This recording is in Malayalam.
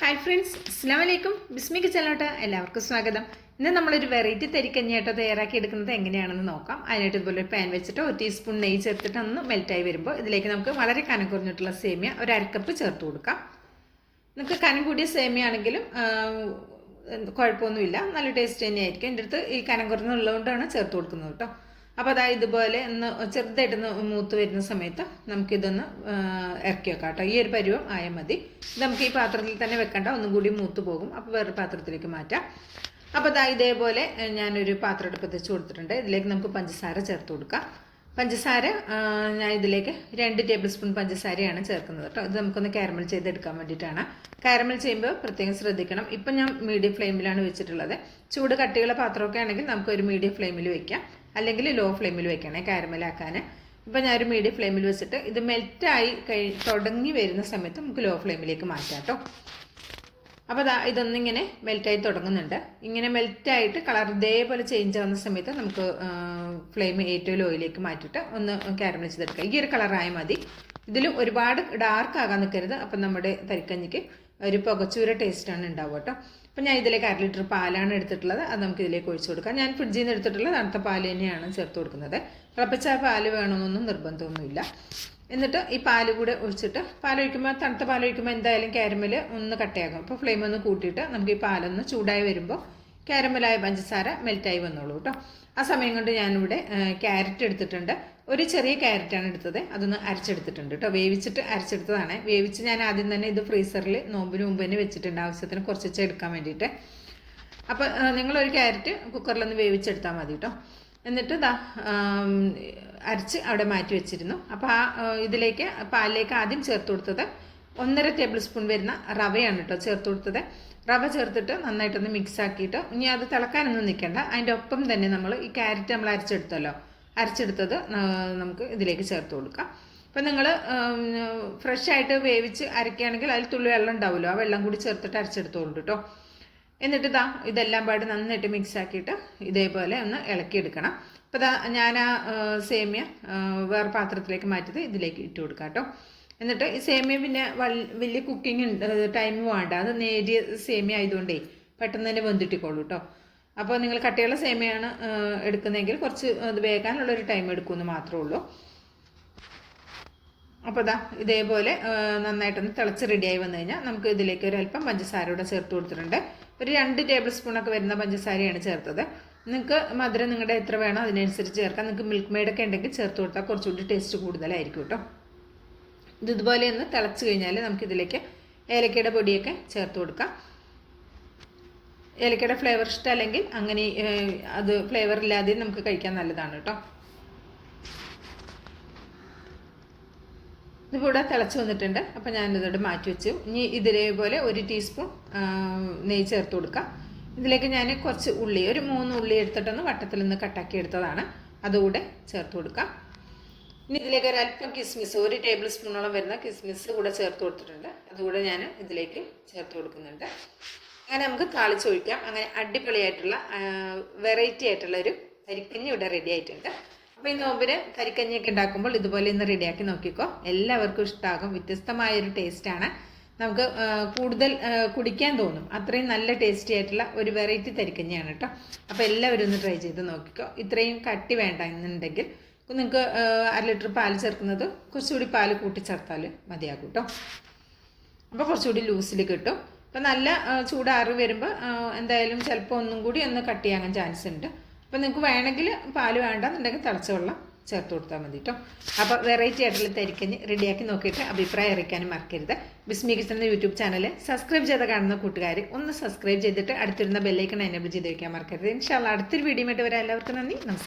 ഹായ് ഫ്രണ്ട്സ്, അസ്സലാമു അലൈക്കും. ബിസ്മിക്ക് ചാനലോട്ട് എല്ലാവർക്കും സ്വാഗതം. ഇന്ന് നമ്മളൊരു വെറൈറ്റി തരിക്കഞ്ഞിയായിട്ട് തയ്യാറാക്കി എടുക്കുന്നത് എങ്ങനെയാണെന്ന് നോക്കാം. അതിനായിട്ട് ഇതുപോലെ ഒരു പാൻ വെച്ചിട്ട് 1 ടീസ്പൂൺ നെയ്യ് ചേർത്തിട്ട് ഒന്ന് മെൽറ്റായി വരുമ്പോൾ ഇതിലേക്ക് നമുക്ക് വളരെ കനം കുറഞ്ഞിട്ടുള്ള സേമിയ ഒരു അരക്കപ്പ് ചേർത്ത് കൊടുക്കാം. നിങ്ങൾക്ക് കനം കൂടിയ സേമിയ ആണെങ്കിലും കുഴപ്പമൊന്നുമില്ല, നല്ല ടേസ്റ്റ് തന്നെയായിരിക്കും. എൻ്റെ അടുത്ത് ഈ കനം കുറഞ്ഞുള്ളതുകൊണ്ടാണ് ചേർത്ത് കൊടുക്കുന്നത് കേട്ടോ. അപ്പോൾ അതായത് ഇതുപോലെ ഒന്ന് ചെറുതായിട്ടൊന്ന് മൂത്ത് വരുന്ന സമയത്ത് നമുക്കിതൊന്ന് ഇറക്കി വെക്കാം കേട്ടോ. ഈ ഒരു പരുവം ആയാൽ മതി. ഇത് നമുക്ക് ഈ പാത്രത്തിൽ തന്നെ വെക്കണ്ട, ഒന്നും കൂടി മൂത്ത് പോകും. അപ്പോൾ വേറൊരു പാത്രത്തിലേക്ക് മാറ്റാം. അപ്പോൾ അതാ ഇതേപോലെ ഞാനൊരു പാത്രം അടുപ്പത്ത് വെച്ച് കൊടുത്തിട്ടുണ്ട്. ഇതിലേക്ക് നമുക്ക് പഞ്ചസാര ചേർത്ത് കൊടുക്കാം. പഞ്ചസാര ഞാൻ ഇതിലേക്ക് 2 ടേബിൾ സ്പൂൺ പഞ്ചസാരയാണ് ചേർക്കുന്നത് കേട്ടോ. ഇത് നമുക്കൊന്ന് കാരമൽ ചെയ്തെടുക്കാൻ വേണ്ടിയിട്ടാണ്. കാരമൽ ചെയ്യുമ്പോൾ പ്രത്യേകം ശ്രദ്ധിക്കണം. ഇപ്പം ഞാൻ മീഡിയം ഫ്ലെയിമിലാണ് വെച്ചിട്ടുള്ളത്. ചൂട് കട്ടിയുള്ള പാത്രമൊക്കെ ആണെങ്കിൽ നമുക്കൊരു മീഡിയം ഫ്ലെയിമിൽ വയ്ക്കാം, അല്ലെങ്കിൽ ലോ ഫ്ലെയിമിൽ വെക്കണേ കാരമലാക്കാൻ. ഇപ്പം ഞാനൊരു മീഡിയം ഫ്ലെയിമിൽ വെച്ചിട്ട് ഇത് മെൽറ്റായി തുടങ്ങി വരുന്ന സമയത്ത് നമുക്ക് ലോ ഫ്ലെയിമിലേക്ക് മാറ്റാം കേട്ടോ. അപ്പോൾ ഇതൊന്നിങ്ങനെ മെൽറ്റായി തുടങ്ങുന്നുണ്ട്. ഇങ്ങനെ മെൽറ്റായിട്ട് കളർ ഇതേപോലെ ചേഞ്ച് ആവുന്ന സമയത്ത് നമുക്ക് ഫ്ലെയിം ഏറ്റവും ലോയിലേക്ക് മാറ്റിയിട്ട് ഒന്ന് കാരമൽ ചെയ്തെടുക്കാം. ഈ ഒരു കളറായാൽ മതി. ഇതിലും ഒരുപാട് ഡാർക്ക് ആകാൻ നിൽക്കരുത്. അപ്പം നമ്മുടെ തരിക്കഞ്ഞിക്ക് ഒരു പുകച്ചൂര ടേസ്റ്റാണ് ഉണ്ടാവുക കേട്ടോ. അപ്പം ഞാൻ ഇതിലേക്ക് 1/2 ലിറ്റർ പാലാണ് എടുത്തിട്ടുള്ളത്. അത് നമുക്ക് ഇതിലേക്ക് ഒഴിച്ചു കൊടുക്കാം. ഞാൻ ഫ്രിഡ്ജിൽ നിന്ന് എടുത്തിട്ടുള്ള തണുത്ത പാൽ തന്നെയാണ് ചേർത്ത് കൊടുക്കുന്നത്. തിളപ്പിച്ച പാൽ വേണമെന്നൊന്നും നിർബന്ധമൊന്നുമില്ല. എന്നിട്ട് ഈ പാൽ കൂടെ ഒഴിച്ചിട്ട് പാലൊഴിക്കുമ്പോൾ തണുത്ത പാലൊഴിക്കുമ്പോൾ എന്തായാലും കാരമൽ ഒന്ന് കട്ടയാകും. അപ്പോൾ ഫ്ലെയിം ഒന്ന് കൂട്ടിയിട്ട് നമുക്ക് ഈ പാലൊന്ന് ചൂടായി വരുമ്പോൾ കാരമലായ പഞ്ചസാര മെൽറ്റായി വന്നോളൂ കേട്ടോ. ആ സമയം കൊണ്ട് ഞാനിവിടെ ക്യാരറ്റ് എടുത്തിട്ടുണ്ട്. ഒരു ചെറിയ ക്യാരറ്റാണ് എടുത്തത്. അതൊന്ന് അരച്ചെടുത്തിട്ടുണ്ട് കേട്ടോ. വേവിച്ചിട്ട് അരച്ചെടുത്തതാണ്. വേവിച്ച് ഞാൻ ആദ്യം തന്നെ ഇത് ഫ്രീസറിൽ നോമ്പിന് മുമ്പ് തന്നെ വെച്ചിട്ടുണ്ട്, ആവശ്യത്തിന് കുറച്ച് എടുക്കാൻ വേണ്ടിയിട്ട്. അപ്പോൾ നിങ്ങളൊരു ക്യാരറ്റ് കുക്കറിലൊന്ന് വേവിച്ചെടുത്താൽ മതി കേട്ടോ. എന്നിട്ട് അരച്ച് അവിടെ മാറ്റി വെച്ചിരുന്നു. അപ്പോൾ ഇതിലേക്ക് പാലിലേക്ക് ആദ്യം ചേർത്ത് കൊടുത്തത് 1.5 ടേബിൾ സ്പൂൺ വരുന്ന റവയാണ് കേട്ടോ ചേർത്ത് കൊടുത്തത്. റവ ചേർത്തിട്ട് നന്നായിട്ടൊന്ന് മിക്സ് ആക്കിയിട്ട് ഇനി അത് തിളക്കാനൊന്നും നിൽക്കേണ്ട. അതിൻ്റെ ഒപ്പം തന്നെ നമ്മൾ ഈ ക്യാരറ്റ് നമ്മൾ അരച്ചെടുത്തത് നമുക്ക് ഇതിലേക്ക് ചേർത്ത് കൊടുക്കാം. അപ്പം നിങ്ങൾ ഫ്രഷ് ആയിട്ട് വേവിച്ച് അരക്കുകയാണെങ്കിൽ അതിൽ തുള്ളി വെള്ളം ഉണ്ടാവുമല്ലോ, ആ വെള്ളം കൂടി ചേർത്തിട്ട് അരച്ചെടുത്തോളൂ കേട്ടോ. എന്നിട്ട് ഇതെല്ലാം പാട് നന്നായിട്ട് മിക്സ് ആക്കിയിട്ട് ഇതേപോലെ ഒന്ന് ഇളക്കിയെടുക്കണം. അപ്പോൾ ഞാൻ ആ സേമിയ വേറെ പാത്രത്തിലേക്ക് മാറ്റിയത് ഇതിലേക്ക് ഇട്ട് കൊടുക്കാം കേട്ടോ. എന്നിട്ട് ഈ സേമിയ പിന്നെ വലിയ കുക്കിംഗ് ടൈം വേണ്ട, അത് നേരിയ സേമിയ ആയതുകൊണ്ടേ പെട്ടെന്ന് തന്നെ വെന്തിട്ടിക്കോളൂ കേട്ടോ. അപ്പോൾ നിങ്ങൾ കട്ടിയുള്ള സേമിയാണ് എടുക്കുന്നതെങ്കിൽ കുറച്ച് അത് വേകാനുള്ളൊരു ടൈം എടുക്കുമെന്ന് മാത്രമേ ഉള്ളൂ. അപ്പോൾ ഇതേപോലെ നന്നായിട്ടൊന്ന് തിളച്ച് റെഡിയായി വന്നു കഴിഞ്ഞാൽ നമുക്ക് ഇതിലേക്ക് ഒരു അല്പം പഞ്ചസാര കൂടെ ചേർത്ത് കൊടുത്തിട്ടുണ്ട്. ഒരു 2 ടേബിൾ സ്പൂണൊക്കെ വരുന്ന പഞ്ചസാരയാണ് ചേർത്തത്. നിങ്ങൾക്ക് മധുരം നിങ്ങളുടെ എത്ര വേണോ അതിനനുസരിച്ച് ചേർക്കാം. നിങ്ങൾക്ക് മിൽക്ക് മെയ്ഡൊക്കെ ഉണ്ടെങ്കിൽ ചേർത്ത് കൊടുത്താൽ കുറച്ചുകൂടി ടേസ്റ്റ് കൂടുതലായിരിക്കും കേട്ടോ. ഇതുപോലെ ഒന്ന് തിളച്ച് കഴിഞ്ഞാൽ നമുക്കിതിലേക്ക് ഏലക്കയുടെ പൊടിയൊക്കെ ചേർത്ത് കൊടുക്കാം. ഏലക്കയുടെ ഫ്ലേവർ ഇഷ്ടമല്ലെങ്കിൽ അങ്ങനെ അത് ഫ്ലേവർ ഇല്ലാതെ നമുക്ക് കഴിക്കാൻ നല്ലതാണ് കേട്ടോ. ഇതിവിടെ തിളച്ച് വന്നിട്ടുണ്ട്. അപ്പോൾ ഞാനിതോടെ മാറ്റി വെച്ചു. ഇനി ഇതേപോലെ 1 ടീസ്പൂൺ നെയ്യ് ചേർത്ത് കൊടുക്കാം. ഇതിലേക്ക് ഞാൻ കുറച്ച് ഉള്ളി, ഒരു 3 ഉള്ളി എടുത്തിട്ടൊന്ന് വട്ടത്തിൽ നിന്ന് കട്ടാക്കി എടുത്തതാണ്, അതുകൂടെ ചേർത്ത് കൊടുക്കാം. ഇനി ഇതിലേക്ക് ഒരല്പം കിസ്മിസ്, 1 ടേബിൾ സ്പൂണോളം വരുന്ന കിസ്മിസ് കൂടെ ചേർത്ത് കൊടുത്തിട്ടുണ്ട്. അതുകൂടെ ഞാൻ ഇതിലേക്ക് ചേർത്ത് കൊടുക്കുന്നുണ്ട്. അങ്ങനെ നമുക്ക് താളിച്ചൊഴിക്കാം. അങ്ങനെ അടിപൊളിയായിട്ടുള്ള വെറൈറ്റി ആയിട്ടുള്ളൊരു തരിക്കഞ്ഞി ഇവിടെ റെഡി ആയിട്ടുണ്ട്. അപ്പോൾ ഈ നോമ്പിന് തരിക്കഞ്ഞിയൊക്കെ ഉണ്ടാക്കുമ്പോൾ ഇതുപോലെ ഒന്ന് റെഡിയാക്കി നോക്കിക്കോ. എല്ലാവർക്കും ഇഷ്ടമാകും. വ്യത്യസ്തമായൊരു ടേസ്റ്റാണ്. നമുക്ക് കൂടുതൽ കുടിക്കാൻ തോന്നും, അത്രയും നല്ല ടേസ്റ്റി ആയിട്ടുള്ള ഒരു വെറൈറ്റി തരിക്കഞ്ഞിയാണ് കേട്ടോ. അപ്പോൾ എല്ലാവരും ഒന്ന് ട്രൈ ചെയ്ത് നോക്കിക്കോ. ഇത്രയും കട്ടി വേണ്ട എന്നുണ്ടെങ്കിൽ നിങ്ങൾക്ക് 1/2 ലിറ്റർ പാൽ ചേർക്കുന്നത് കുറച്ചുകൂടി പാൽ കൂട്ടി ചേർത്താൽ മതിയാകും കേട്ടോ. അപ്പോൾ കുറച്ചുകൂടി ലൂസിൽ കിട്ടും. അപ്പോൾ നല്ല ചൂടാറി വരുമ്പോൾ എന്തായാലും ചിലപ്പോൾ ഒന്നും കൂടി ഒന്ന് കട്ടിയാകാൻ ചാൻസ് ഉണ്ട്. അപ്പോൾ നിങ്ങൾക്ക് വേണമെങ്കിൽ പാൽ വേണ്ടെന്നുണ്ടെങ്കിൽ തിളച്ച വെള്ളം ചേർത്ത് കൊടുത്താൽ മതി കേട്ടോ. അപ്പോൾ വെറൈറ്റി ആയിട്ടുള്ള തരിക്കഞ്ഞി റെഡിയാക്കി നോക്കിയിട്ട് അഭിപ്രായം അറിയിക്കാനും മറക്കരുത്. ബിസ്മി കിച്ചൻ എന്ന യൂട്യൂബ് ചാനൽ സബ്സ്ക്രൈബ് ചെയ്ത് കാണുന്ന കൂട്ടുകാർ ഒന്ന് സബ്സ്ക്രൈബ് ചെയ്തിട്ട് അടുത്തിരുന്ന ബെല്ലൈക്കൺ എനേബിൾ ചെയ്ത് വയ്ക്കാൻ മറക്കരുത്. ഇൻഷാ അല്ലാഹ് അടുത്തൊരു വീഡിയോ ആയിട്ട് വരാം. എല്ലാവർക്കും നന്ദി, നമസ്കാരം.